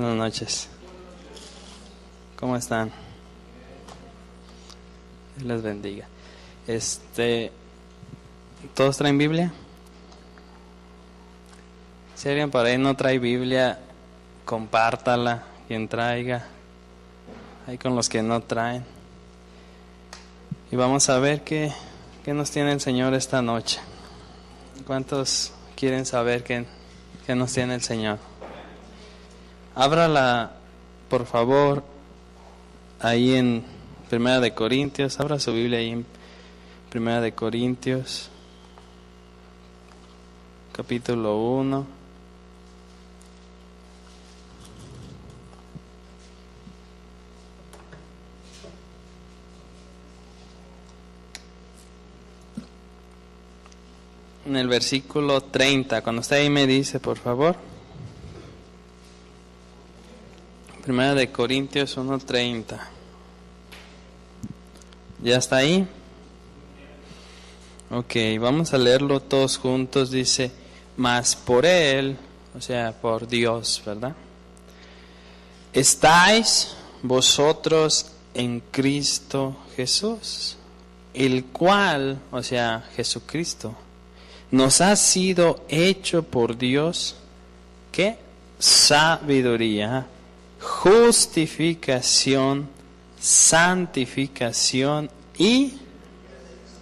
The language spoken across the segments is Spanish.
Buenas noches. ¿Cómo están? Dios les bendiga. ¿Todos traen Biblia? Si alguien por ahí no trae Biblia, compártala, quien traiga. Ahí con los que no traen. Y vamos a ver qué nos tiene el Señor esta noche. ¿Cuántos quieren saber qué nos tiene el Señor? Ábrala, por favor, ahí en Primera de Corintios. Abra su Biblia ahí en Primera de Corintios, capítulo 1. En el versículo 30, cuando esté ahí me dice, por favor. Primera de Corintios 1:30. ¿Ya está ahí? Ok, vamos a leerlo todos juntos. Dice, mas por Él, o sea, por Dios, ¿verdad? Estáis vosotros en Cristo Jesús, el cual, o sea, Jesucristo, nos ha sido hecho por Dios, ¿qué? Sabiduría, justificación, santificación y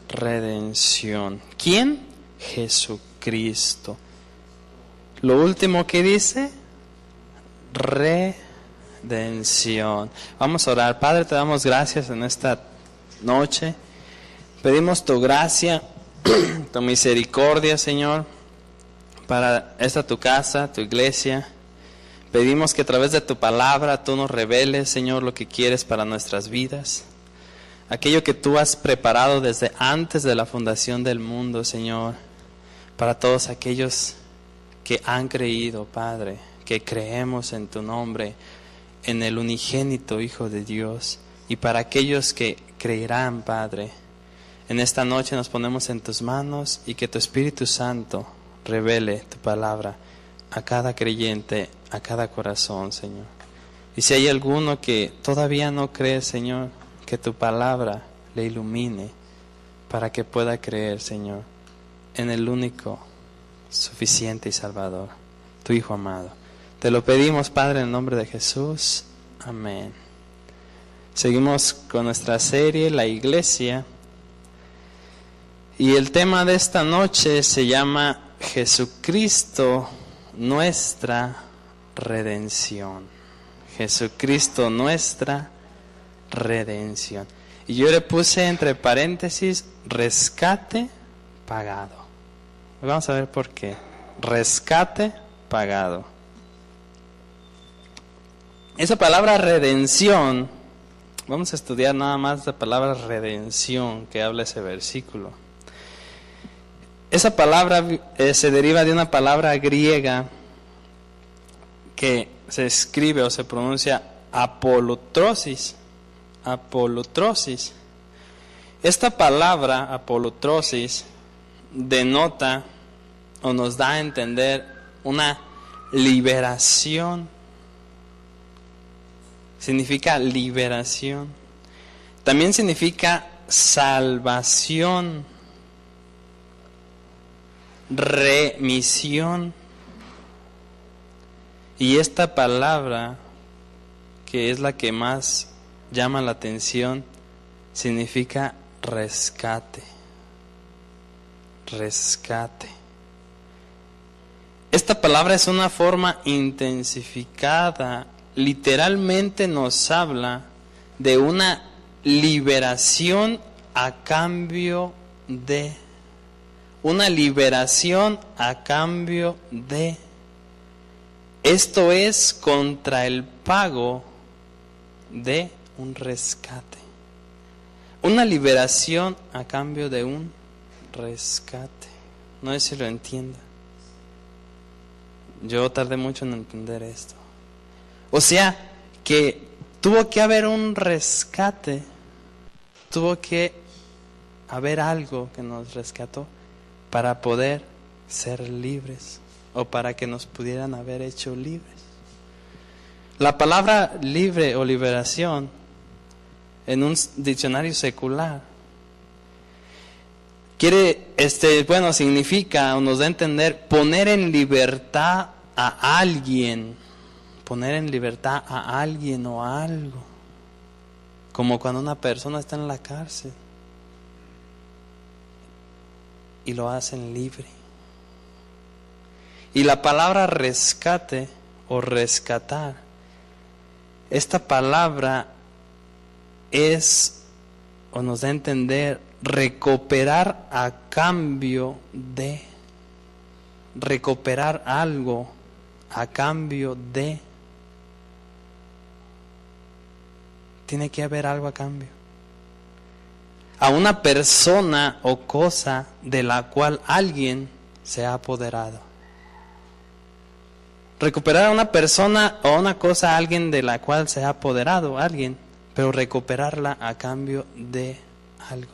redención. ¿Quién? Jesucristo. Lo último que dice, redención. Vamos a orar. Padre, te damos gracias en esta noche. Pedimos tu gracia, tu misericordia, Señor, para esta tu casa, tu iglesia. Pedimos que a través de tu palabra tú nos reveles, Señor, lo que quieres para nuestras vidas. Aquello que tú has preparado desde antes de la fundación del mundo, Señor, para todos aquellos que han creído, Padre, que creemos en tu nombre, en el unigénito Hijo de Dios, y para aquellos que creerán, Padre. En esta noche nos ponemos en tus manos y que tu Espíritu Santo revele tu palabra a cada creyente, a cada corazón, Señor. Y si hay alguno que todavía no cree, Señor, que tu palabra le ilumine para que pueda creer, Señor, en el único, suficiente y salvador, tu Hijo amado. Te lo pedimos, Padre, en el nombre de Jesús. Amén. Seguimos con nuestra serie, La Iglesia. Y el tema de esta noche se llama Jesucristo, nuestra redención. Jesucristo, nuestra redención. Y yo le puse entre paréntesis, rescate pagado. Vamos a ver por qué. Rescate pagado. Esa palabra redención, vamos a estudiar nada más la palabra redención que habla ese versículo. Esa palabra se deriva de una palabra griega que se escribe o se pronuncia apolutrosis. Apolutrosis. Esta palabra apolutrosis denota o nos da a entender una liberación. Significa liberación. También significa salvación, remisión. Y esta palabra, que es la que más llama la atención, significa rescate. Rescate. Esta palabra es una forma intensificada. Literalmente nos habla de una liberación a cambio de. Una liberación a cambio de. Esto es contra el pago de un rescate. Una liberación a cambio de un rescate. No sé si lo entienda. Yo tardé mucho en entender esto. O sea, que tuvo que haber un rescate. Tuvo que haber algo que nos rescató para poder ser libres, o para que nos pudieran haber hecho libres. La palabra libre o liberación en un diccionario secular significa o nos da a entender poner en libertad a alguien, poner en libertad a alguien o a algo, como cuando una persona está en la cárcel y lo hacen libre. Y la palabra rescate o rescatar, esta palabra es o nos da a entender recuperar a cambio de, recuperar algo a cambio de. Tiene que haber algo a cambio. A una persona o cosa de la cual alguien se ha apoderado. Recuperar a una persona o una cosa a alguien de la cual se ha apoderado alguien, pero recuperarla a cambio de algo.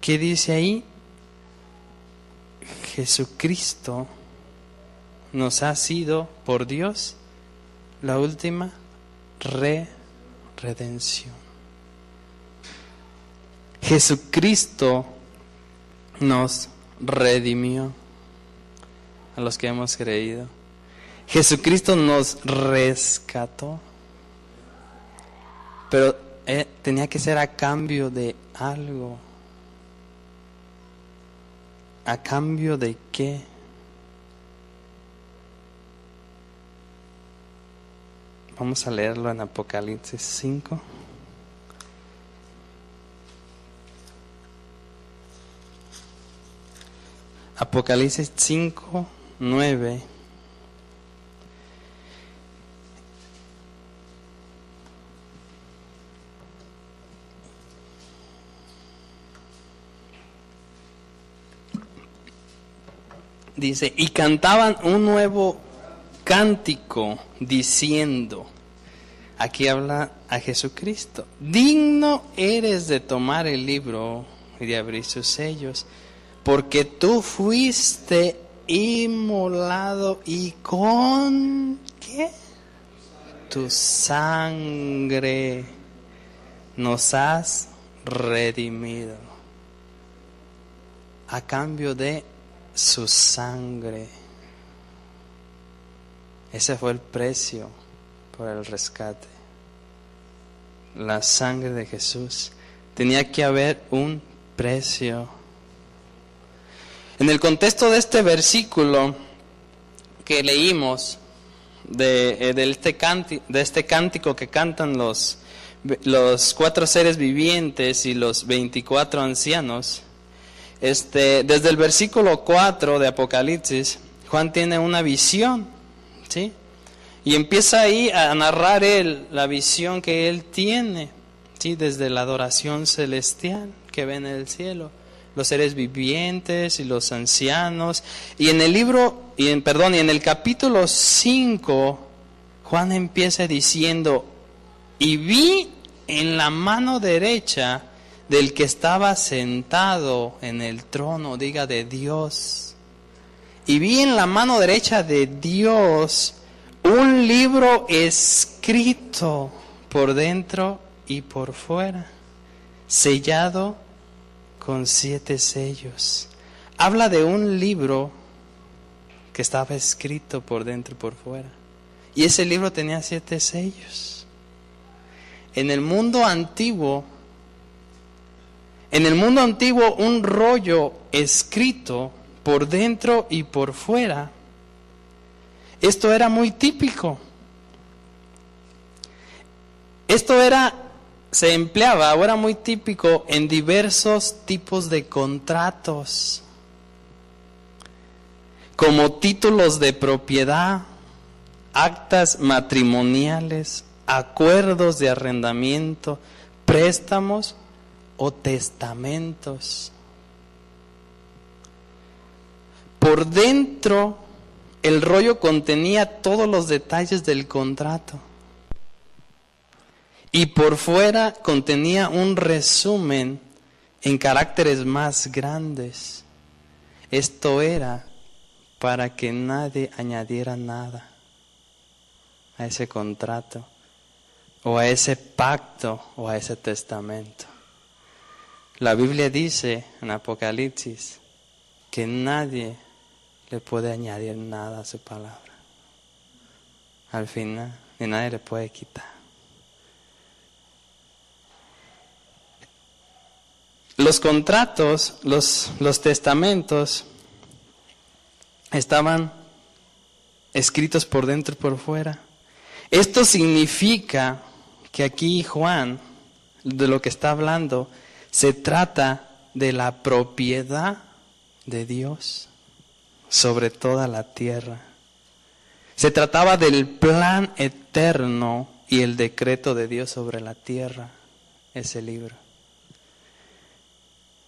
¿Qué dice ahí? Jesucristo nos ha sido por Dios la última redención. Jesucristo nos redimió a los que hemos creído. Jesucristo nos rescató, pero tenía que ser a cambio de algo. ¿A cambio de qué? Vamos a leerlo en Apocalipsis 5. Apocalipsis 5, 9. Dice, y cantaban un nuevo cántico diciendo, aquí habla a Jesucristo, digno eres de tomar el libro y de abrir sus sellos, porque tú fuiste inmolado y con ¿qué? Tu sangre nos has redimido a cambio de su sangre. Ese fue el precio por el rescate. La sangre de Jesús. Tenía que haber un precio. En el contexto de este versículo que leímos, de este cántico que cantan los 4 seres vivientes y los 24 ancianos, desde el versículo 4 de Apocalipsis, Juan tiene una visión, ¿sí? Y empieza ahí a narrar la visión que él tiene, ¿sí? Desde la adoración celestial que ve en el cielo, los seres vivientes y los ancianos. Y en el capítulo 5, Juan empieza diciendo, y vi en la mano derecha del que estaba sentado en el trono, diga de Dios, y vi en la mano derecha de Dios un libro escrito por dentro y por fuera, sellado con 7 sellos. Habla de un libro que estaba escrito por dentro y por fuera, y ese libro tenía 7 sellos. En el mundo antiguo, un rollo escrito por dentro y por fuera, esto era muy típico. Se empleaba o era muy típico en diversos tipos de contratos, como títulos de propiedad, actas matrimoniales, acuerdos de arrendamiento, préstamos o testamentos. Por dentro, el rollo contenía todos los detalles del contrato. Y por fuera contenía un resumen en caracteres más grandes. Esto era para que nadie añadiera nada a ese contrato, o a ese pacto, o a ese testamento. La Biblia dice en Apocalipsis que nadie le puede añadir nada a su palabra. Al final, ni nadie le puede quitar. Los contratos, los testamentos estaban escritos por dentro y por fuera. Esto significa que aquí Juan, de lo que está hablando, se trata de la propiedad de Dios sobre toda la tierra. Se trataba del plan eterno y el decreto de Dios sobre la tierra, ese libro.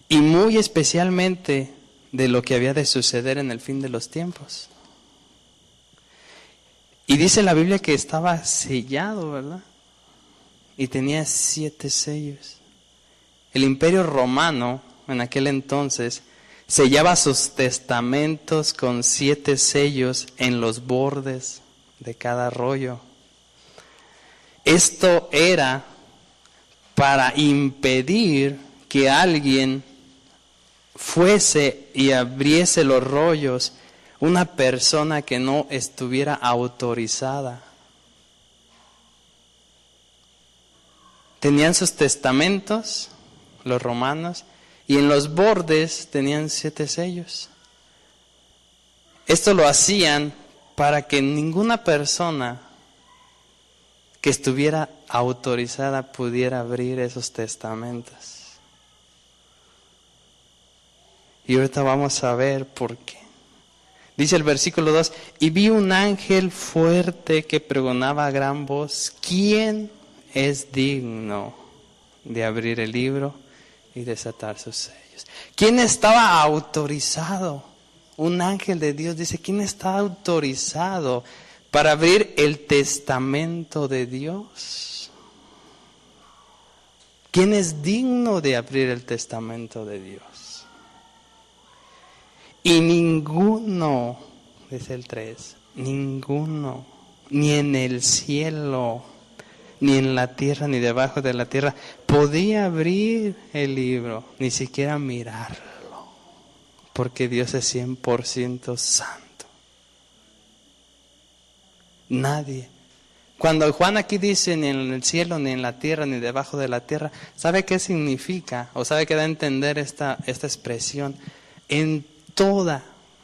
Y muy especialmente de lo que había de suceder en el fin de los tiempos. Y dice la Biblia que estaba sellado, ¿verdad? Y tenía 7 sellos. El Imperio Romano, en aquel entonces, sellaba sus testamentos con 7 sellos en los bordes de cada rollo. Esto era para impedir que alguien fuese y abriese los rollos, una persona que no estuviera autorizada. Tenían sus testamentos, los romanos, y en los bordes tenían 7 sellos. Esto lo hacían para que ninguna persona que estuviera autorizada pudiera abrir esos testamentos. Y ahorita vamos a ver por qué. Dice el versículo 2, y vi un ángel fuerte que pregonaba a gran voz, ¿quién es digno de abrir el libro y desatar sus sellos? ¿Quién estaba autorizado? Un ángel de Dios dice, ¿quién está autorizado para abrir el testamento de Dios? ¿Quién es digno de abrir el testamento de Dios? Y ninguno, dice el 3, ninguno, ni en el cielo, ni en la tierra, ni debajo de la tierra, podía abrir el libro, ni siquiera mirarlo, porque Dios es 100% santo. Nadie. Cuando Juan aquí dice, ni en el cielo, ni en la tierra, ni debajo de la tierra, ¿sabe qué significa? ¿O sabe qué da a entender esta expresión? En toda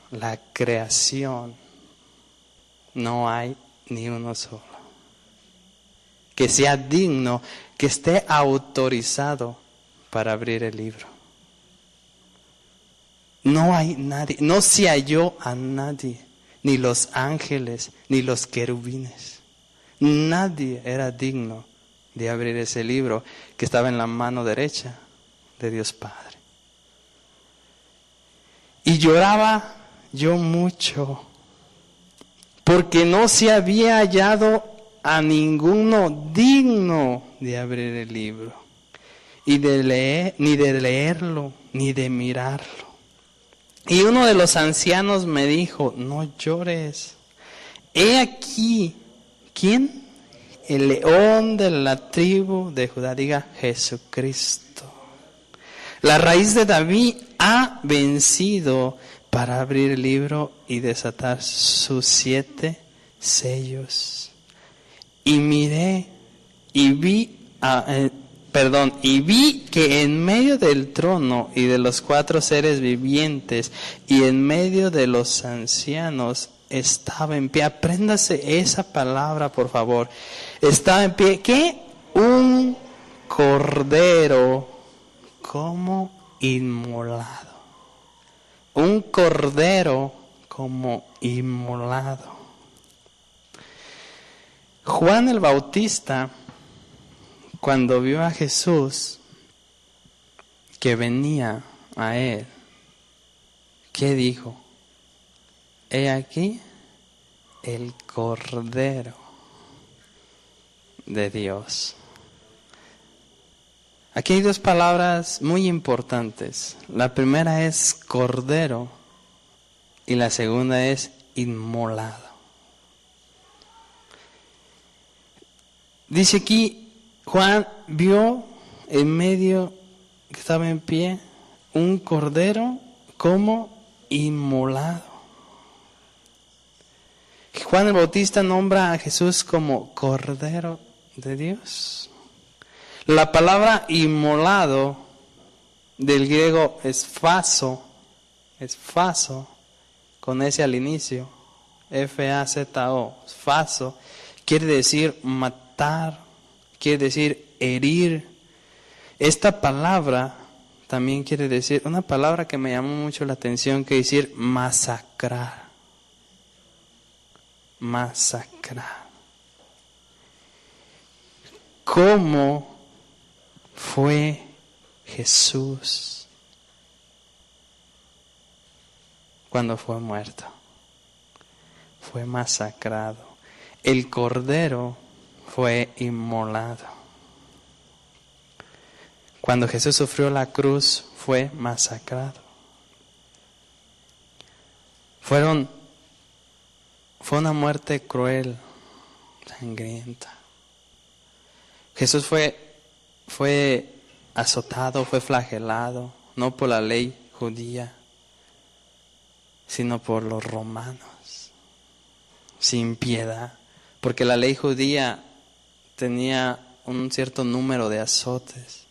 la creación no hay ni uno solo que sea digno, que esté autorizado para abrir el libro. No hay nadie, no se halló a nadie, ni los ángeles, ni los querubines. Nadie era digno de abrir ese libro que estaba en la mano derecha de Dios Padre. Y lloraba yo mucho, porque no se había hallado a ninguno digno de abrir el libro, y de leer, ni de leerlo, ni de mirarlo. Y uno de los ancianos me dijo, no llores. He aquí, ¿quién? El león de la tribu de Judá, diga Jesucristo. La raíz de David ha vencido para abrir el libro y desatar sus 7 sellos. Y miré y vi que en medio del trono y de los 4 seres vivientes y en medio de los ancianos estaba en pie. Apréndase esa palabra, por favor. Estaba en pie. ¿Qué? Un cordero como inmolado. Un cordero como inmolado. Juan el Bautista, cuando vio a Jesús que venía a él, ¿qué dijo? He aquí el Cordero de Dios. Aquí hay 2 palabras muy importantes. La primera es Cordero y la segunda es inmolado. Dice aquí, Juan vio en medio, que estaba en pie, un cordero como inmolado. Juan el Bautista nombra a Jesús como Cordero de Dios. La palabra inmolado del griego es fazo, con ese al inicio, F-A-Z-O, fazo, quiere decir matar, quiere decir herir. Esta palabra también quiere decir, una palabra que me llamó mucho la atención, que decir masacrar. Masacrar. ¿Cómo fue Jesús cuando fue muerto? Fue masacrado. El cordero fue inmolado. Cuando Jesús sufrió la cruz, fue masacrado. Fue una muerte cruel, sangrienta. Jesús fue azotado, fue flagelado, no por la ley judía, sino por los romanos, sin piedad, porque la ley judía tenía un cierto número de azotes.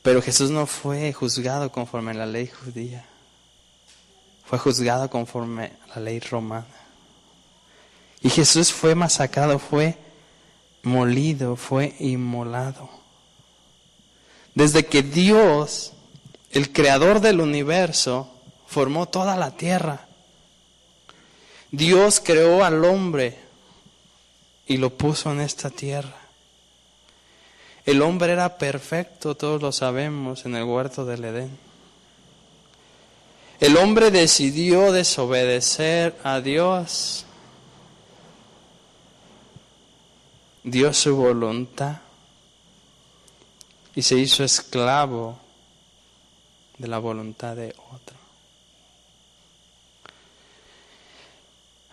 Pero Jesús no fue juzgado conforme a la ley judía, fue juzgado conforme a la ley romana. Y Jesús fue masacrado, fue molido, fue inmolado. Desde que Dios, el creador del universo, formó toda la tierra, Dios creó al hombre y lo puso en esta tierra. El hombre era perfecto, todos lo sabemos, en el huerto del Edén. El hombre decidió desobedecer a Dios. Dio su voluntad y se hizo esclavo de la voluntad de otro.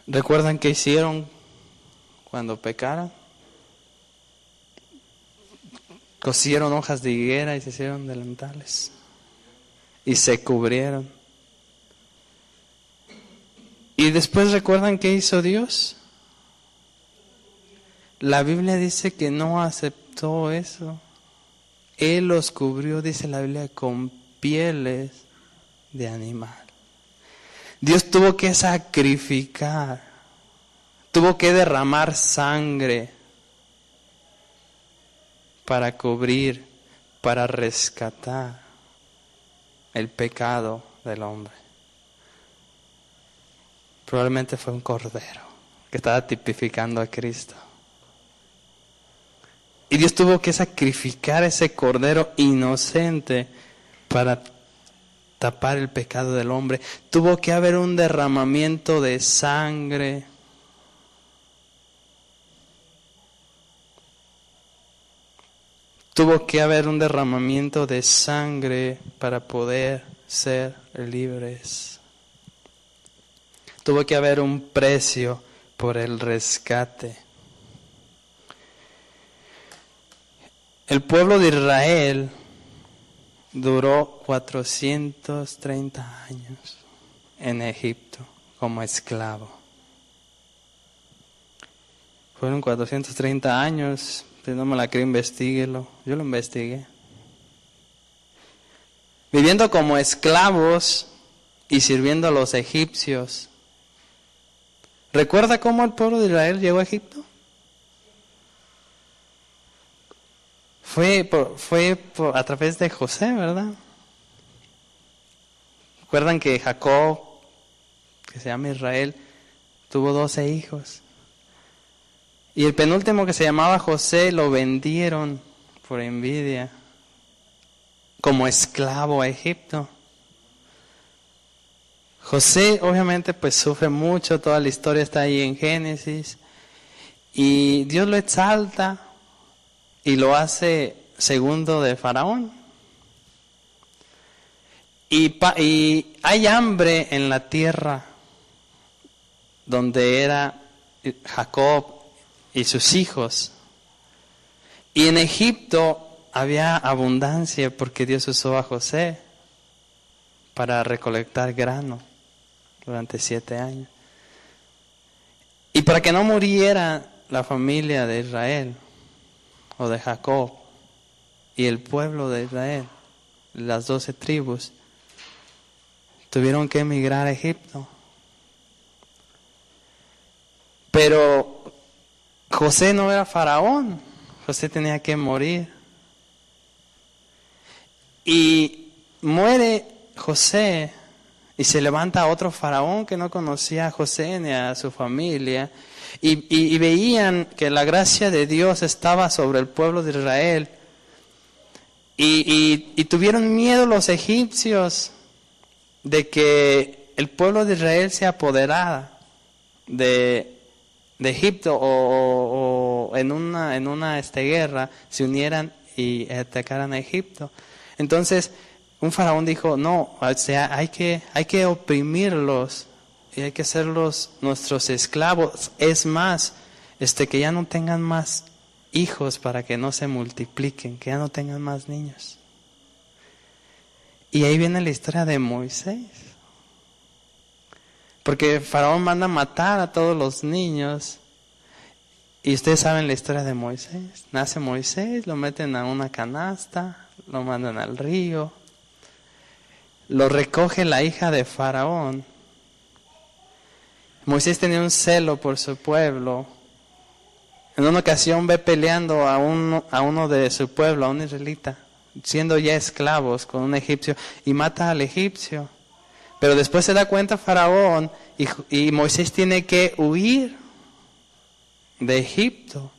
¿Recuerdan qué hicieron cuando pecaron? Cosieron hojas de higuera y se hicieron delantales y se cubrieron. Y después, ¿recuerdan qué hizo Dios? La Biblia dice que no aceptó eso. Él los cubrió, dice la Biblia, con pieles de animal. Dios tuvo que sacrificar, tuvo que derramar sangre para cubrir, para rescatar el pecado del hombre. Probablemente fue un cordero que estaba tipificando a Cristo. Y Dios tuvo que sacrificar ese cordero inocente para tapar el pecado del hombre. Tuvo que haber un derramamiento de sangre. Tuvo que haber un derramamiento de sangre para poder ser libres. Tuvo que haber un precio por el rescate. El pueblo de Israel duró 430 años en Egipto como esclavo. Fueron 430 años, si no me la creo, investíguelo. Yo lo investigué. Viviendo como esclavos y sirviendo a los egipcios. ¿Recuerda cómo el pueblo de Israel llegó a Egipto? Fue a través de José, ¿verdad? Recuerdan que Jacob, que se llama Israel, tuvo 12 hijos. Y el penúltimo, que se llamaba José, lo vendieron por envidia como esclavo a Egipto. José obviamente pues sufre mucho, toda la historia está ahí en Génesis. Y Dios lo exalta y lo hace segundo de Faraón. y hay hambre en la tierra donde era Jacob y sus hijos. Y en Egipto había abundancia porque Dios usó a José para recolectar grano durante 7 años. Y para que no muriera la familia de Israel o de Jacob y el pueblo de Israel, las 12 tribus, tuvieron que emigrar a Egipto. Pero José no era faraón, José tenía que morir. Y muere José y se levanta otro faraón que no conocía a José ni a su familia. Y veían que la gracia de Dios estaba sobre el pueblo de Israel. Y tuvieron miedo los egipcios de que el pueblo de Israel se apoderara de Egipto o en una guerra se unieran y atacaran a Egipto. Entonces un faraón dijo, no, o sea, hay que oprimirlos y hay que hacerlos nuestros esclavos. Es más, que ya no tengan más hijos para que no se multipliquen, que ya no tengan más niños. Y ahí viene la historia de Moisés. Porque Faraón manda matar a todos los niños. Y ustedes saben la historia de Moisés. Nace Moisés, lo meten a una canasta, lo mandan al río. Lo recoge la hija de Faraón. Moisés tenía un celo por su pueblo. En una ocasión ve peleando a uno de su pueblo, a un israelita, siendo ya esclavos con un egipcio, y mata al egipcio. Pero después se da cuenta Faraón y Moisés tiene que huir de Egipto.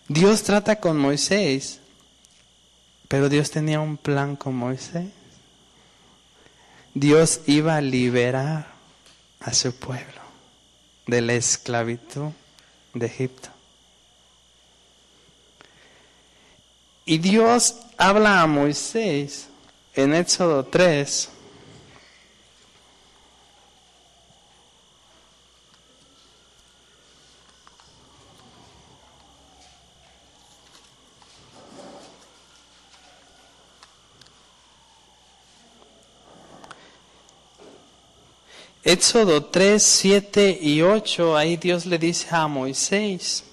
Dios trata con Moisés, pero Dios tenía un plan con Moisés. Dios iba a liberar a su pueblo de la esclavitud de Egipto. Y Dios habla a Moisés en Éxodo 3. Éxodo 3, 7 y 8, ahí Dios le dice a Moisés,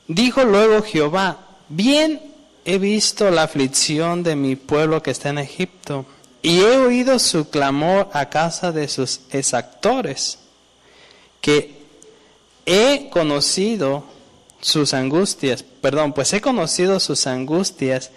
dijo luego Jehová, bien he visto la aflicción de mi pueblo que está en Egipto, y he oído su clamor a causa de sus exactores, que he conocido sus angustias, pues he conocido sus angustias,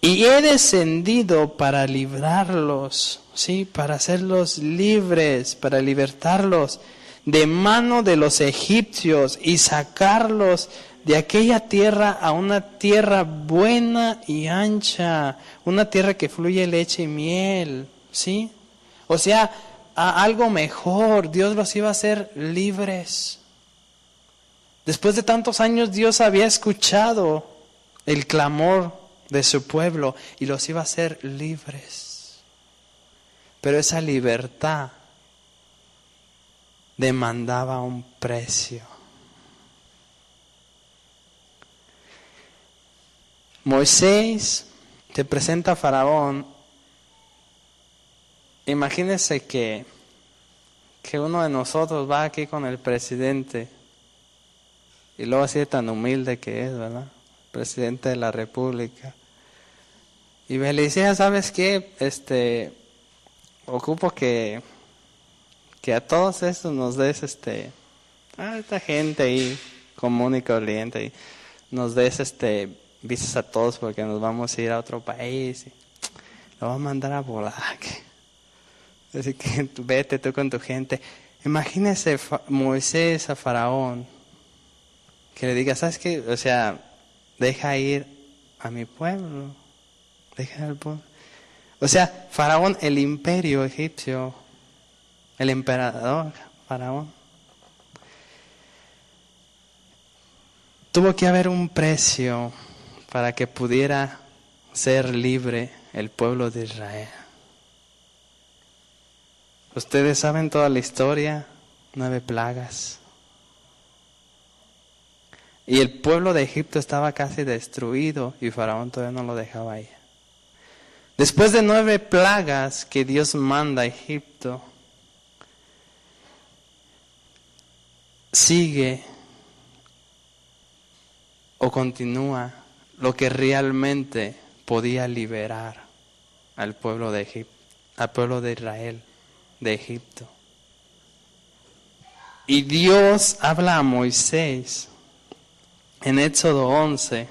y he descendido para librarlos, ¿sí? Para hacerlos libres, para libertarlos de mano de los egipcios y sacarlos de aquella tierra a una tierra buena y ancha, una tierra que fluye leche y miel, ¿sí? O sea, a algo mejor. Dios los iba a hacer libres. Después de tantos años Dios había escuchado el clamor de su pueblo y los iba a hacer libres. Pero esa libertad demandaba un precio. Moisés te presenta a Faraón. Imagínense que uno de nosotros va aquí con el presidente y luego así tan humilde que es, ¿verdad? Presidente de la República. Y me le decía, ¿sabes qué? Ocupo que a todos estos nos des a esta gente ahí común y corriente, y nos des visas a todos porque nos vamos a ir a otro país y lo vamos a mandar a volar. Así que vete tú con tu gente. Imagínese Moisés a Faraón que le diga, ¿sabes qué? O sea, deja ir a mi pueblo, deja al pueblo. O sea, Faraón, el imperio egipcio, el emperador Faraón, tuvo que haber un precio para que pudiera ser libre el pueblo de Israel. Ustedes saben toda la historia, 9 plagas. Y el pueblo de Egipto estaba casi destruido y Faraón todavía no lo dejaba ir. Después de 9 plagas que Dios manda a Egipto, sigue o continúa lo que realmente podía liberar al pueblo de Egipto, al pueblo de Israel, de Egipto. Y Dios habla a Moisés en Éxodo 11.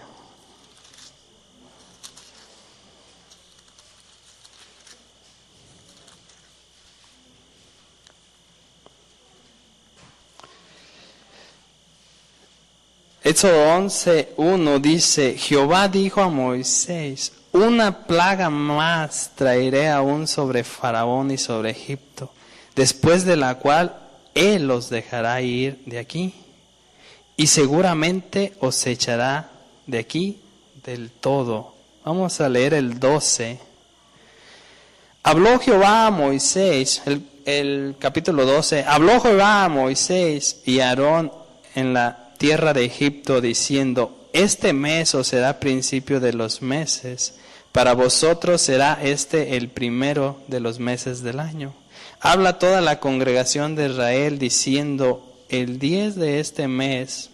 Éxodo 11:1 dice: Jehová dijo a Moisés: una plaga más traeré aún sobre Faraón y sobre Egipto, después de la cual él los dejará ir de aquí, y seguramente os echará de aquí del todo. Vamos a leer el 12. Habló Jehová a Moisés, el capítulo 12, habló Jehová a Moisés y a Aarón en la tierra de Egipto, diciendo: este mes os será principio de los meses, para vosotros será este el primero de los meses del año. Habla toda la congregación de Israel, diciendo: el 10 de este mes,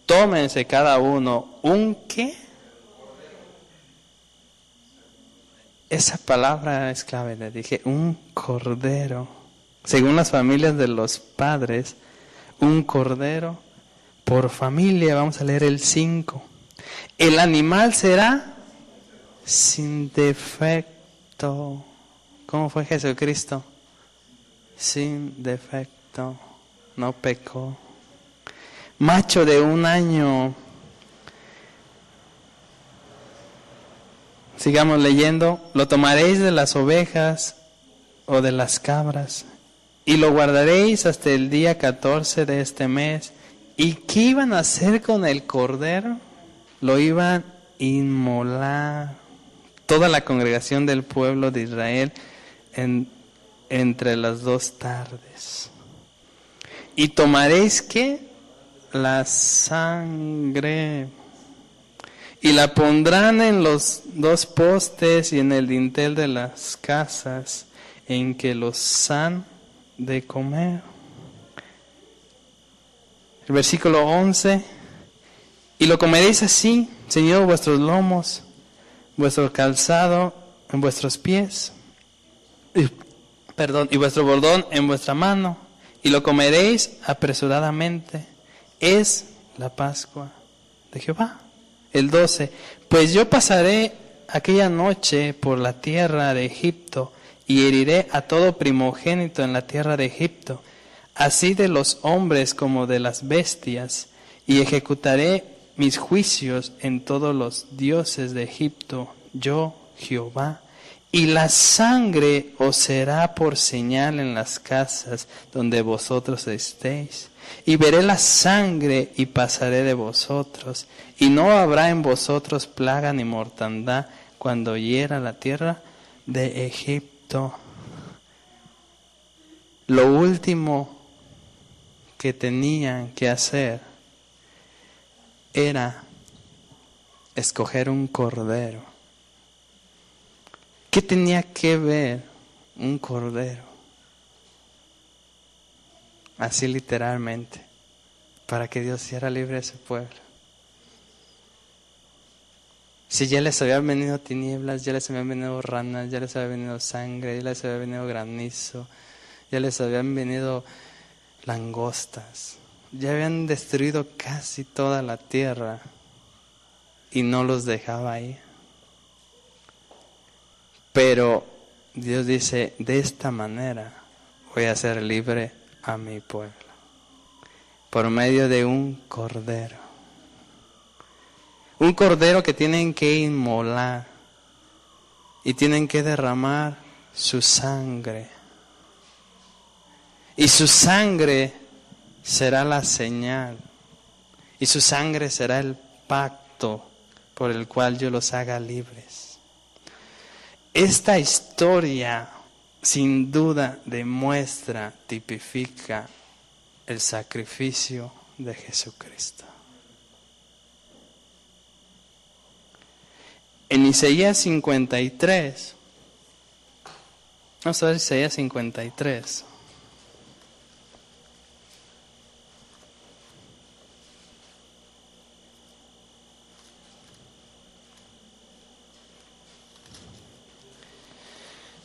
tómense cada uno un ¿qué? Esa palabra es clave, le dije, un cordero. Según las familias de los padres, un cordero por familia. Vamos a leer el 5. El animal será sin defecto. ¿Cómo fue Jesucristo? Sin defecto. No pecó. Macho de 1 año. Sigamos leyendo. Lo tomaréis de las ovejas o de las cabras, y lo guardaréis hasta el día 14 de este mes. ¿Y qué iban a hacer con el cordero? Lo iban a inmolar. Toda la congregación del pueblo de Israel entre las 2 tardes. ¿Y tomaréis qué? La sangre. Y la pondrán en los 2 postes y en el dintel de las casas en que los han de comer. El versículo 11. Y lo comeréis así, ceñidos vuestros lomos, vuestro calzado en vuestros pies, y vuestro bordón en vuestra mano, y lo comeréis apresuradamente. Es la Pascua de Jehová. El 12. Pues yo pasaré aquella noche por la tierra de Egipto, y heriré a todo primogénito en la tierra de Egipto, así de los hombres como de las bestias, y ejecutaré mis juicios en todos los dioses de Egipto, yo Jehová. Y la sangre os será por señal en las casas donde vosotros estéis. Y veré la sangre y pasaré de vosotros, y no habrá en vosotros plaga ni mortandad cuando hiera la tierra de Egipto. Lo último que tenían que hacer era escoger un cordero. ¿Qué tenía que ver un cordero? Así literalmente, para que Dios hiciera libre a su pueblo. Si ya les habían venido tinieblas, ya les habían venido ranas, ya les había venido sangre, ya les había venido granizo, ya les habían venido langostas, ya habían destruido casi toda la tierra y no los dejaba ahí. Pero Dios dice: de esta manera voy a hacer libre a mi pueblo, por medio de un cordero. Un cordero que tienen que inmolar y tienen que derramar su sangre. Y su sangre será la señal. Y su sangre será el pacto por el cual yo los haga libres. Esta historia sin duda demuestra, tipifica el sacrificio de Jesucristo. En Isaías 53, vamos a ver Isaías 53.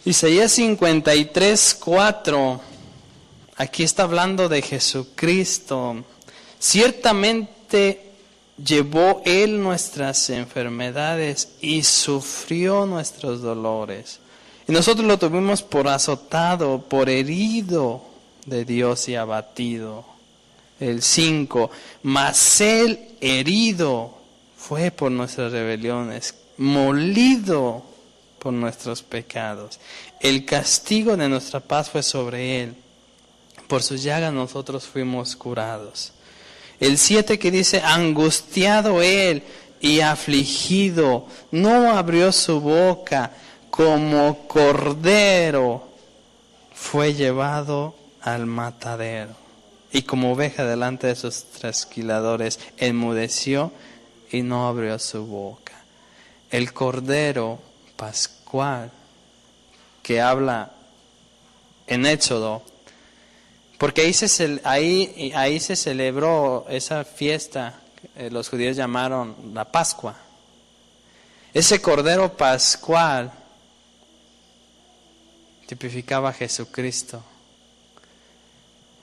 Isaías 53, 4, aquí está hablando de Jesucristo. Ciertamente llevó Él nuestras enfermedades y sufrió nuestros dolores. Y nosotros lo tuvimos por azotado, por herido de Dios y abatido. El 5, mas Él herido fue por nuestras rebeliones, molido por nuestros pecados. El castigo de nuestra paz fue sobre Él. Por sus llagas nosotros fuimos curados. El 7 que dice, angustiado Él y afligido, no abrió su boca, como cordero fue llevado al matadero. Y como oveja delante de sus trasquiladores, enmudeció y no abrió su boca. El cordero pascual que habla en Éxodo, porque ahí se celebró esa fiesta, los judíos llamaron la Pascua. Ese cordero pascual tipificaba a Jesucristo.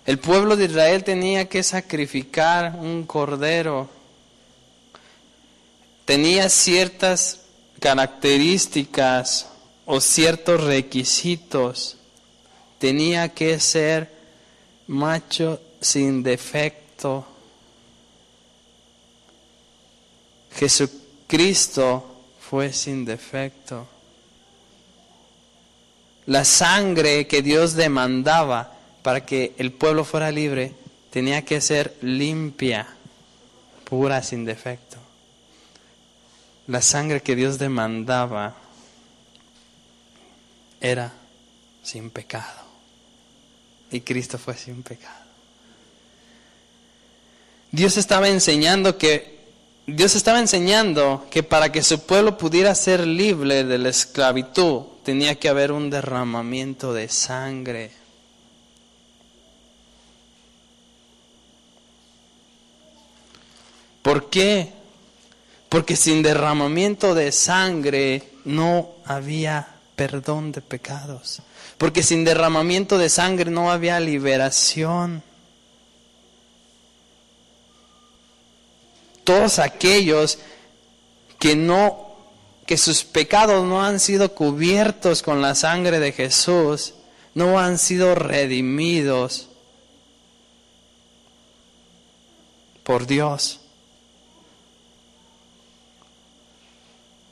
El pueblo de Israel tenía que sacrificar un cordero. Tenía ciertas características o ciertos requisitos. Tenía que ser macho sin defecto. Jesucristo fue sin defecto. La sangre que Dios demandaba para que el pueblo fuera libre tenía que ser limpia, pura, sin defecto. La sangre que Dios demandaba era sin pecado. Y Cristo fue sin pecado. Dios estaba enseñando que para que su pueblo pudiera ser libre de la esclavitud, tenía que haber un derramamiento de sangre. ¿Por qué? Porque sin derramamiento de sangre no había perdón de pecados. Porque sin derramamiento de sangre no había liberación. Todos aquellos que sus pecados no han sido cubiertos con la sangre de Jesús, no han sido redimidos por Dios.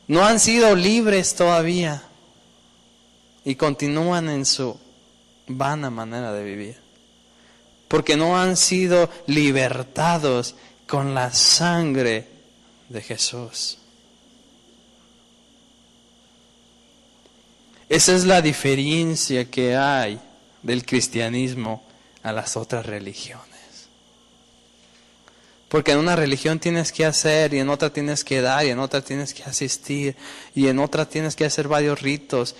No han sido libres todavía y continúan en su vana manera de vivir. Porque no han sido libertados con la sangre de Jesús. Esa es la diferencia que hay del cristianismo a las otras religiones. Porque en una religión tienes que hacer, y en otra tienes que dar, y en otra tienes que asistir, y en otra tienes que hacer varios ritos.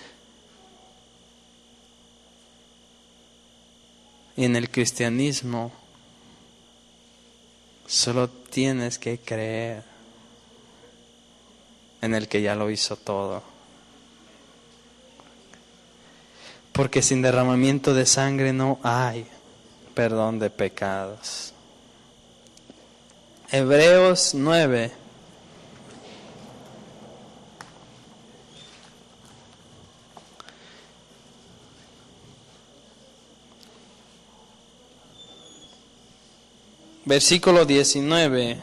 Y en el cristianismo solo tienes que creer en el que ya lo hizo todo. Porque sin derramamiento de sangre no hay perdón de pecados. Hebreos 9. Versículo 19.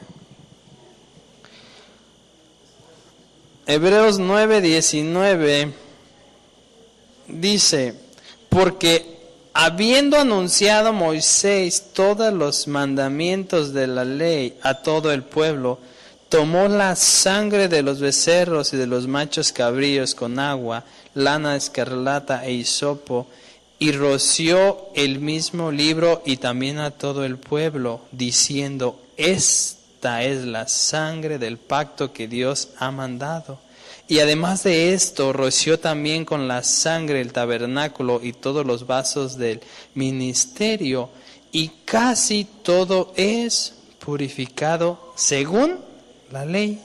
Hebreos 9, 19 dice, porque habiendo anunciado Moisés todos los mandamientos de la ley a todo el pueblo, tomó la sangre de los becerros y de los machos cabríos con agua, lana escarlata e hisopo, y roció el mismo libro y también a todo el pueblo, diciendo: esta es la sangre del pacto que Dios ha mandado. Y además de esto, roció también con la sangre el tabernáculo y todos los vasos del ministerio, y casi todo es purificado según la ley,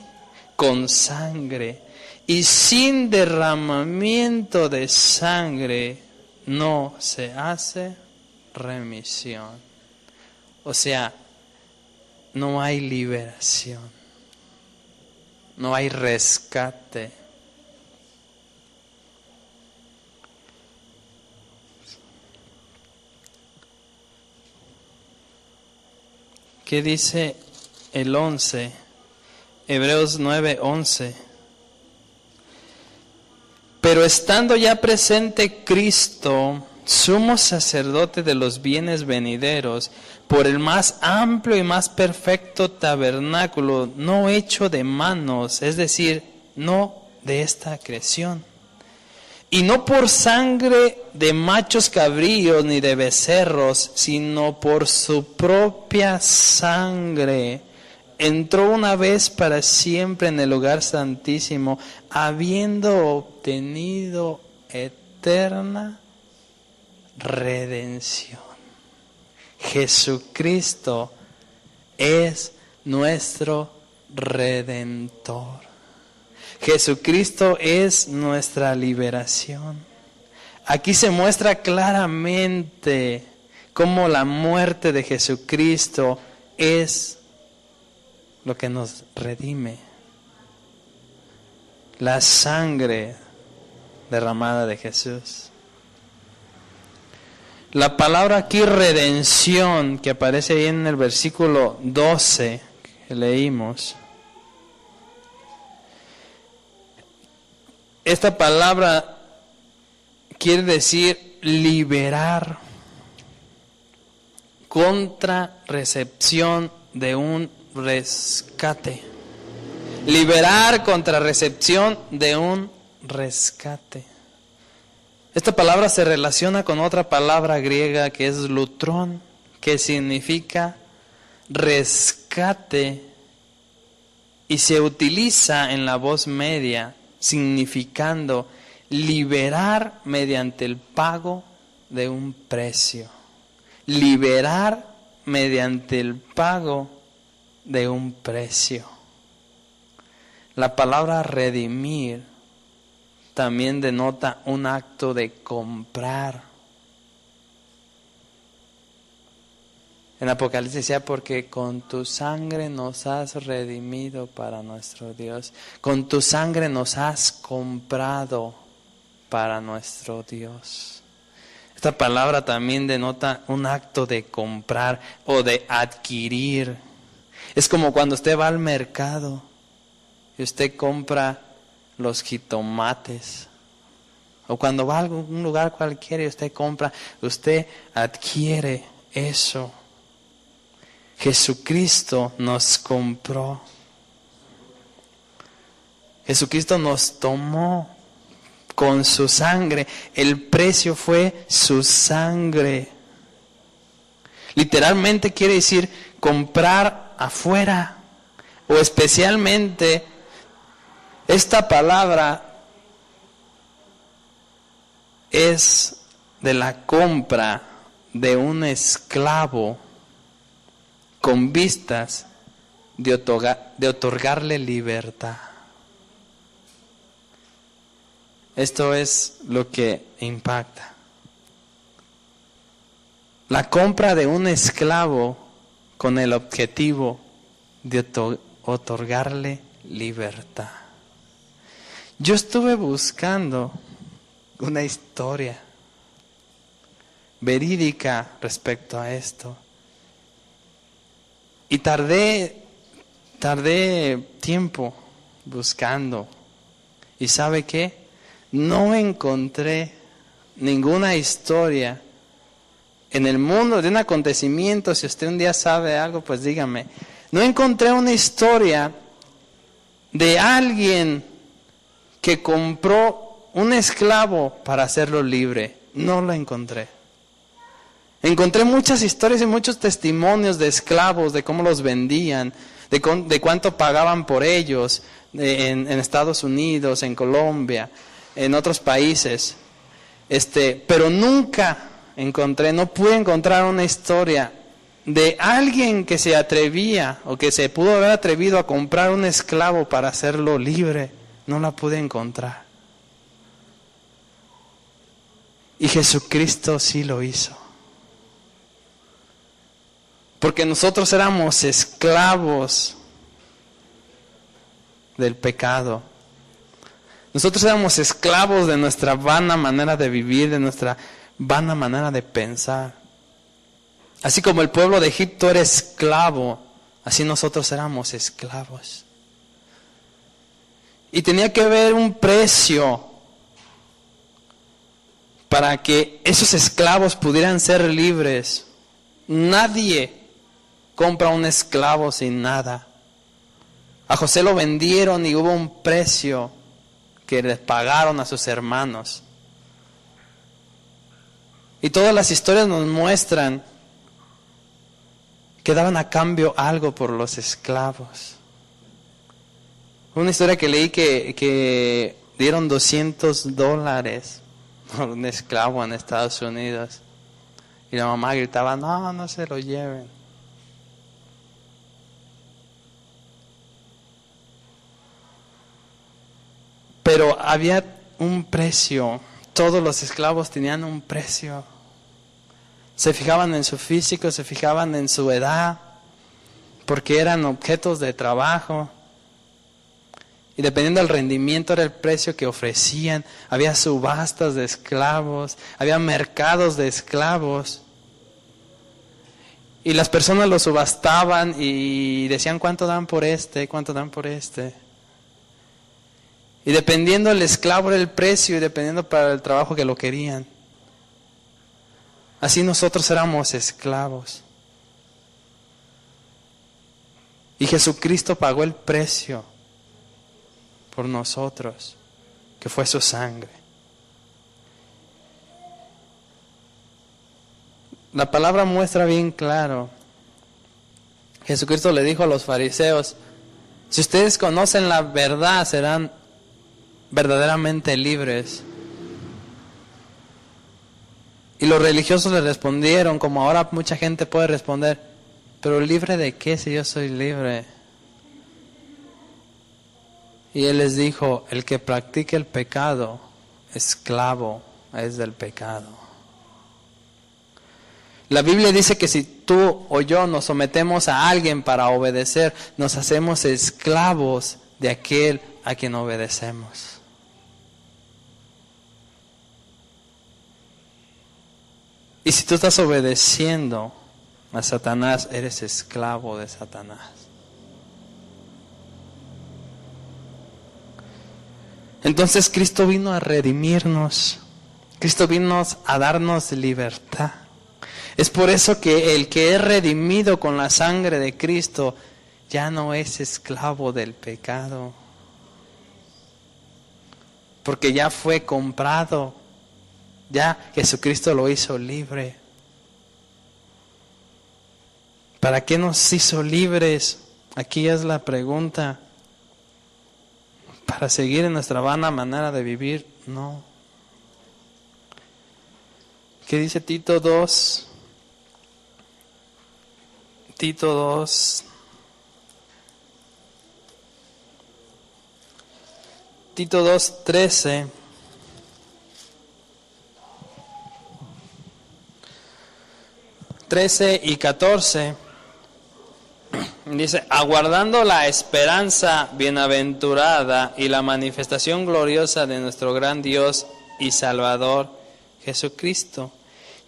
con sangre. Y sin derramamiento de sangre no se hace remisión. O sea, no hay liberación, no hay rescate. ¿Qué dice el 11? Hebreos 9:11. Pero estando ya presente Cristo, sumo sacerdote de los bienes venideros, por el más amplio y más perfecto tabernáculo, no hecho de manos, es decir, no de esta creación, y no por sangre de machos cabríos ni de becerros, sino por su propia sangre, entró una vez para siempre en el lugar santísimo, habiendo obtenido eterna redención. Jesucristo es nuestro Redentor. Jesucristo es nuestra liberación. Aquí se muestra claramente cómo la muerte de Jesucristo es lo que nos redime. La sangre derramada de Jesús. La palabra aquí redención, que aparece ahí en el versículo 12 que leímos. Esta palabra quiere decir liberar contra recepción de un rescate. Liberar contra recepción de un rescate. Esta palabra se relaciona con otra palabra griega que es lutrón, que significa rescate y se utiliza en la voz media significando liberar mediante el pago de un precio. Liberar mediante el pago de un precio. La palabra redimir también denota un acto de comprar. En Apocalipsis decía: porque con tu sangre nos has redimido para nuestro Dios. Con tu sangre nos has comprado para nuestro Dios. Esta palabra también denota un acto de comprar o de adquirir. Es como cuando usted va al mercado y usted compra los jitomates. O cuando va a algún lugar cualquiera y usted compra, usted adquiere eso. Jesucristo nos compró. Jesucristo nos tomó con su sangre. El precio fue su sangre. Literalmente quiere decir comprar afuera. O especialmente esta palabra es de la compra de un esclavo con vistas de otorgarle libertad. Esto es lo que impacta. La compra de un esclavo con el objetivo de otorgarle libertad. Yo estuve buscando una historia verídica respecto a esto. Y tardé tiempo buscando. ¿Y sabe qué? No encontré ninguna historia en el mundo de un acontecimiento. Si usted un día sabe algo, pues dígame. No encontré una historia de alguien que compró un esclavo para hacerlo libre. No lo encontré. Encontré muchas historias y muchos testimonios de esclavos, de cómo los vendían, de cuánto pagaban por ellos en Estados Unidos, en Colombia, en otros países. Pero nunca no pude encontrar una historia de alguien que se atrevía o que se pudo haber atrevido a comprar un esclavo para hacerlo libre. No la pude encontrar. Y Jesucristo sí lo hizo. Porque nosotros éramos esclavos del pecado. Nosotros éramos esclavos de nuestra vana manera de vivir, de nuestra vana manera de pensar. Así como el pueblo de Egipto era esclavo, así nosotros éramos esclavos. Y tenía que haber un precio para que esos esclavos pudieran ser libres. Nadie compra un esclavo sin nada. A José lo vendieron y hubo un precio que les pagaron a sus hermanos. Y todas las historias nos muestran que daban a cambio algo por los esclavos. Una historia que leí que dieron $200 por un esclavo en Estados Unidos. Y la mamá gritaba, no se lo lleven. Pero había un precio. Todos los esclavos tenían un precio. Se fijaban en su físico, se fijaban en su edad, porque eran objetos de trabajo. Y dependiendo del rendimiento era el precio que ofrecían. Había subastas de esclavos, había mercados de esclavos. Y las personas lo subastaban y decían, ¿cuánto dan por este? ¿Cuánto dan por este? Y dependiendo del esclavo era el precio y dependiendo para el trabajo que lo querían. Así nosotros éramos esclavos. Y Jesucristo pagó el precio por nosotros, que fue su sangre. La palabra muestra bien claro. Jesucristo le dijo a los fariseos, si ustedes conocen la verdad, serán verdaderamente libres. Y los religiosos le respondieron, como ahora mucha gente puede responder, pero ¿libre de qué si yo soy libre? Y él les dijo, el que practique el pecado, esclavo es del pecado. La Biblia dice que si tú o yo nos sometemos a alguien para obedecer, nos hacemos esclavos de aquel a quien obedecemos. Y si tú estás obedeciendo a Satanás, eres esclavo de Satanás. Entonces Cristo vino a redimirnos. Cristo vino a darnos libertad. Es por eso que el que es redimido con la sangre de Cristo ya no es esclavo del pecado. Porque ya fue comprado. Ya Jesucristo lo hizo libre. ¿Para qué nos hizo libres? Aquí es la pregunta. ¿Para seguir en nuestra vana manera de vivir? No. ¿Qué dice Tito 2? Tito 2. Tito 2:13. Y 14 dice, aguardando la esperanza bienaventurada y la manifestación gloriosa de nuestro gran Dios y Salvador Jesucristo,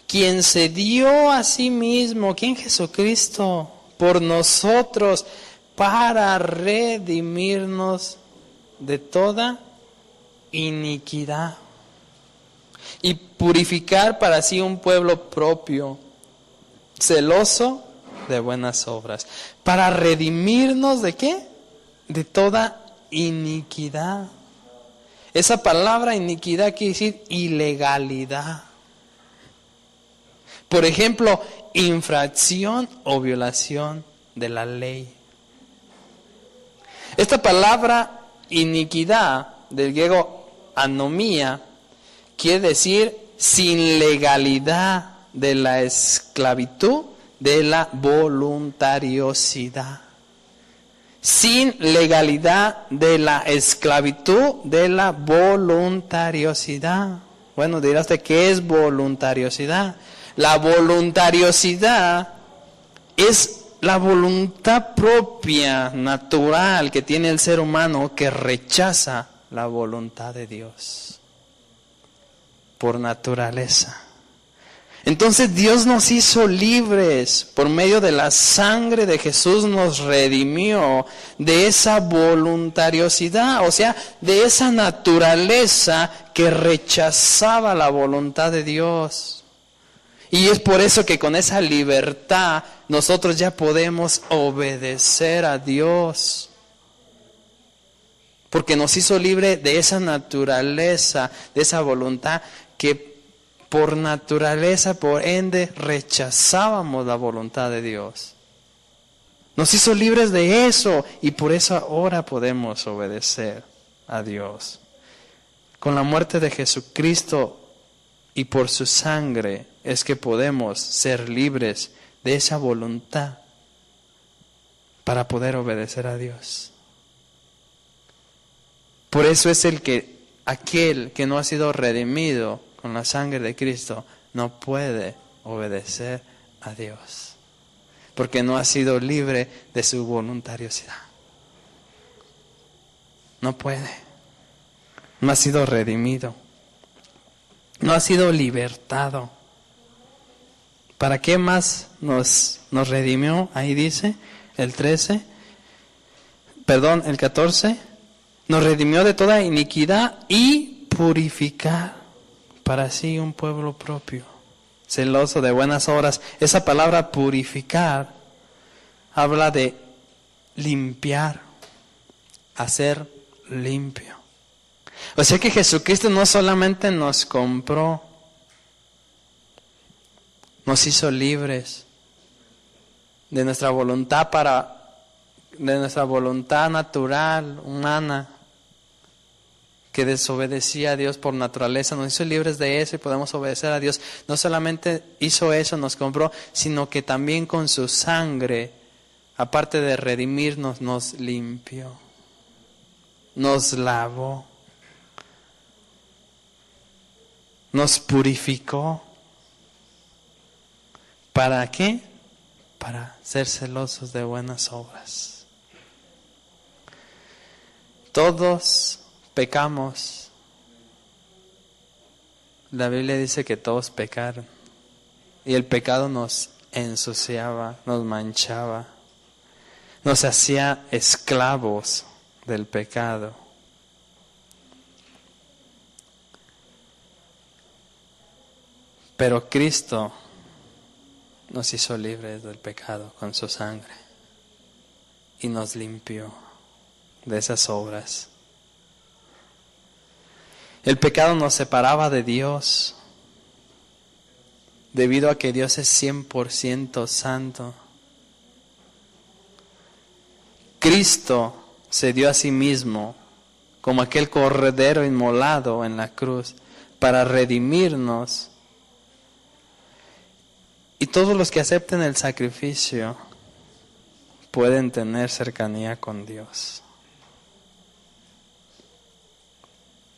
quien se dio a sí mismo, ¿quién? Jesucristo, por nosotros, para redimirnos de toda iniquidad y purificar para sí un pueblo propio, celoso de buenas obras. Para redimirnos ¿de qué? De toda iniquidad. Esa palabra iniquidad quiere decir ilegalidad. Por ejemplo, infracción o violación de la ley. Esta palabra iniquidad, del griego anomía, quiere decir sin legalidad de la esclavitud, de la voluntariosidad. Sin legalidad de la esclavitud, de la voluntariosidad. Bueno, dirás, ¿qué es voluntariosidad? La voluntariosidad es la voluntad propia, natural, que tiene el ser humano, que rechaza la voluntad de Dios por naturaleza. Entonces Dios nos hizo libres por medio de la sangre de Jesús, nos redimió de esa voluntariosidad, o sea, de esa naturaleza que rechazaba la voluntad de Dios. Y es por eso que con esa libertad nosotros ya podemos obedecer a Dios. Porque nos hizo libre de esa naturaleza, de esa voluntad que por naturaleza, por ende, rechazábamos la voluntad de Dios. Nos hizo libres de eso y por eso ahora podemos obedecer a Dios. Con la muerte de Jesucristo y por su sangre es que podemos ser libres de esa voluntad para poder obedecer a Dios. Por eso es aquel que no ha sido redimido con la sangre de Cristo no puede obedecer a Dios, porque no ha sido libre de su voluntariosidad. No puede. No ha sido redimido. No ha sido libertado. ¿Para qué más nos redimió? Ahí dice el 14. Nos redimió de toda iniquidad y purificar para sí un pueblo propio, celoso de buenas obras. Esa palabra purificar habla de limpiar, hacer limpio. O sea que Jesucristo no solamente nos compró, nos hizo libres de nuestra voluntad de nuestra voluntad natural, humana, que desobedecía a Dios por naturaleza, nos hizo libres de eso y podemos obedecer a Dios. No solamente hizo eso, nos compró, sino que también con su sangre, aparte de redimirnos, nos limpió, nos lavó, nos purificó. ¿Para qué? Para ser celosos de buenas obras. Todos pecamos. La Biblia dice que todos pecaron. Y el pecado nos ensuciaba, nos manchaba, nos hacía esclavos del pecado. Pero Cristo nos hizo libres del pecado con su sangre y nos limpió de esas obras. El pecado nos separaba de Dios, debido a que Dios es 100% santo. Cristo se dio a sí mismo como aquel cordero inmolado en la cruz para redimirnos. Y todos los que acepten el sacrificio pueden tener cercanía con Dios.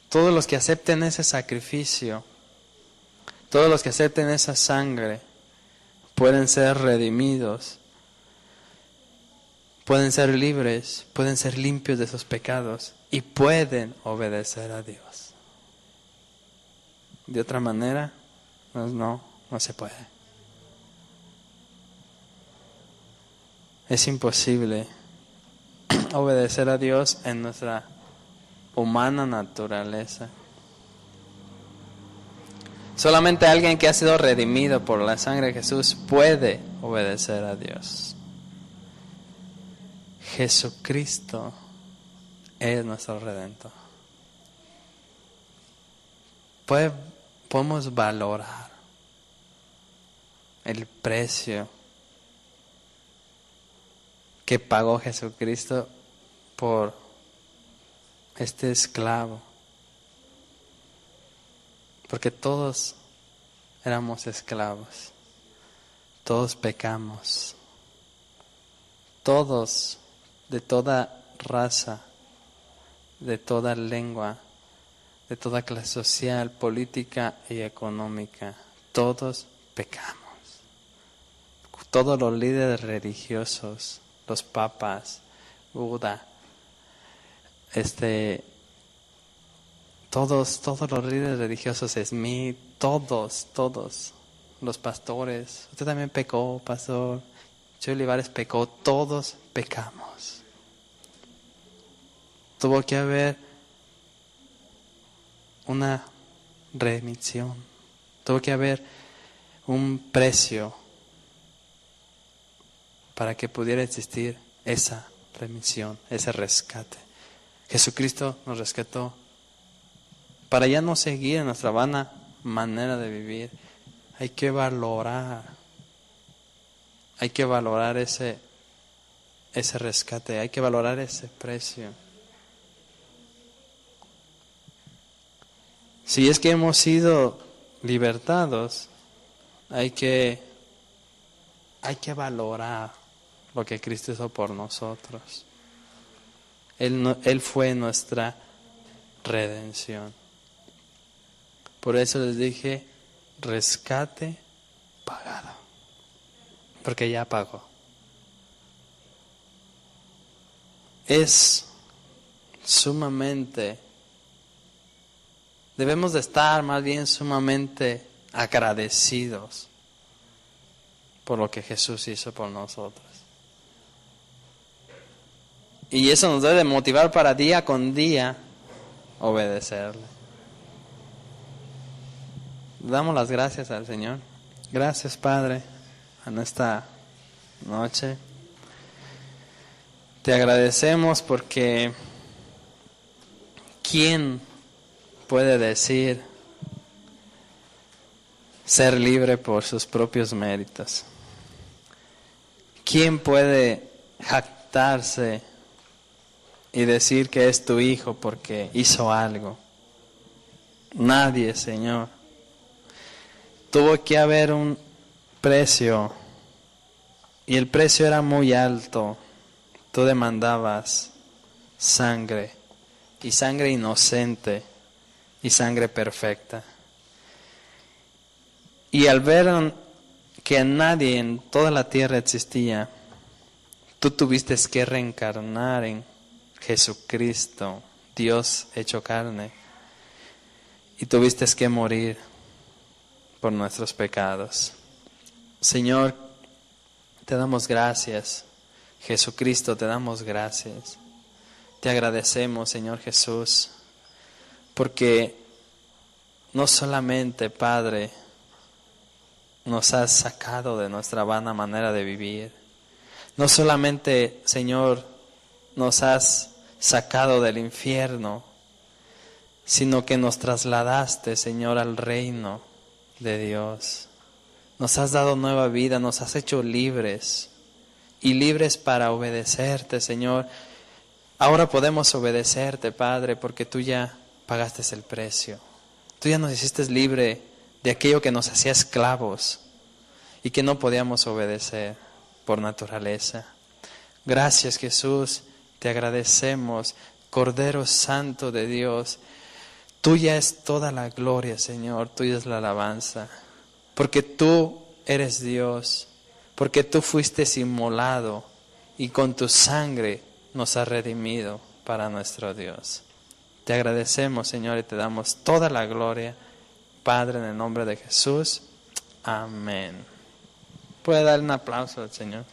Todos los que acepten ese sacrificio, todos los que acepten esa sangre, pueden ser redimidos, pueden ser libres, pueden ser limpios de sus pecados y pueden obedecer a Dios. De otra manera, no se puede. Es imposible obedecer a Dios en nuestra humana naturaleza. Solamente alguien que ha sido redimido por la sangre de Jesús puede obedecer a Dios. Jesucristo es nuestro Redentor. podemos valorar el precio que pagó Jesucristo por este esclavo. Porque todos éramos esclavos, todos pecamos, todos de toda raza, de toda lengua, de toda clase social, política y económica, todos pecamos. Todos los líderes religiosos, los papas, Buda, todos los líderes religiosos, Smith, todos, los pastores, usted también pecó, pastor, Chuy Olivares pecó, todos pecamos. Tuvo que haber una remisión, tuvo que haber un precio para que pudiera existir esa remisión, ese rescate. Jesucristo nos rescató para ya no seguir en nuestra vana manera de vivir. Hay que valorar ese rescate, hay que valorar ese precio. Si es que hemos sido libertados, hay que valorar lo que Cristo hizo por nosotros. Él fue nuestra redención. Por eso les dije, rescate pagado. Porque ya pagó. Es sumamente, debemos de estar más bien sumamente agradecidos por lo que Jesús hizo por nosotros. Y eso nos debe motivar para día con día obedecerle. Damos las gracias al Señor. Gracias, Padre, en esta noche. Te agradecemos porque ¿quién puede decir ser libre por sus propios méritos? ¿Quién puede jactarse y decir que es tu hijo porque hizo algo? Nadie, Señor. Tuvo que haber un precio y el precio era muy alto. Tú demandabas sangre, y sangre inocente y sangre perfecta. Y al ver que nadie en toda la tierra existía, tú tuviste que reencarnar en Jesucristo, Dios hecho carne, y tuviste que morir por nuestros pecados. Señor, te damos gracias. Jesucristo, te damos gracias. Te agradecemos, Señor Jesús, porque no solamente, Padre, nos has sacado de nuestra vana manera de vivir. No solamente, Señor, nos has sacado del infierno, sino que nos trasladaste, Señor, al reino de Dios. Nos has dado nueva vida, nos has hecho libres, y libres para obedecerte, Señor. Ahora podemos obedecerte, Padre, porque tú ya pagaste el precio. Tú ya nos hiciste libre de aquello que nos hacía esclavos y que no podíamos obedecer por naturaleza. Gracias, Jesús, te agradecemos, Cordero Santo de Dios. Tuya es toda la gloria, Señor, tuya es la alabanza, porque tú eres Dios, porque tú fuiste inmolado y con tu sangre nos has redimido para nuestro Dios. Te agradecemos, Señor, y te damos toda la gloria, Padre, en el nombre de Jesús. Amén. ¿Puede darle un aplauso al Señor?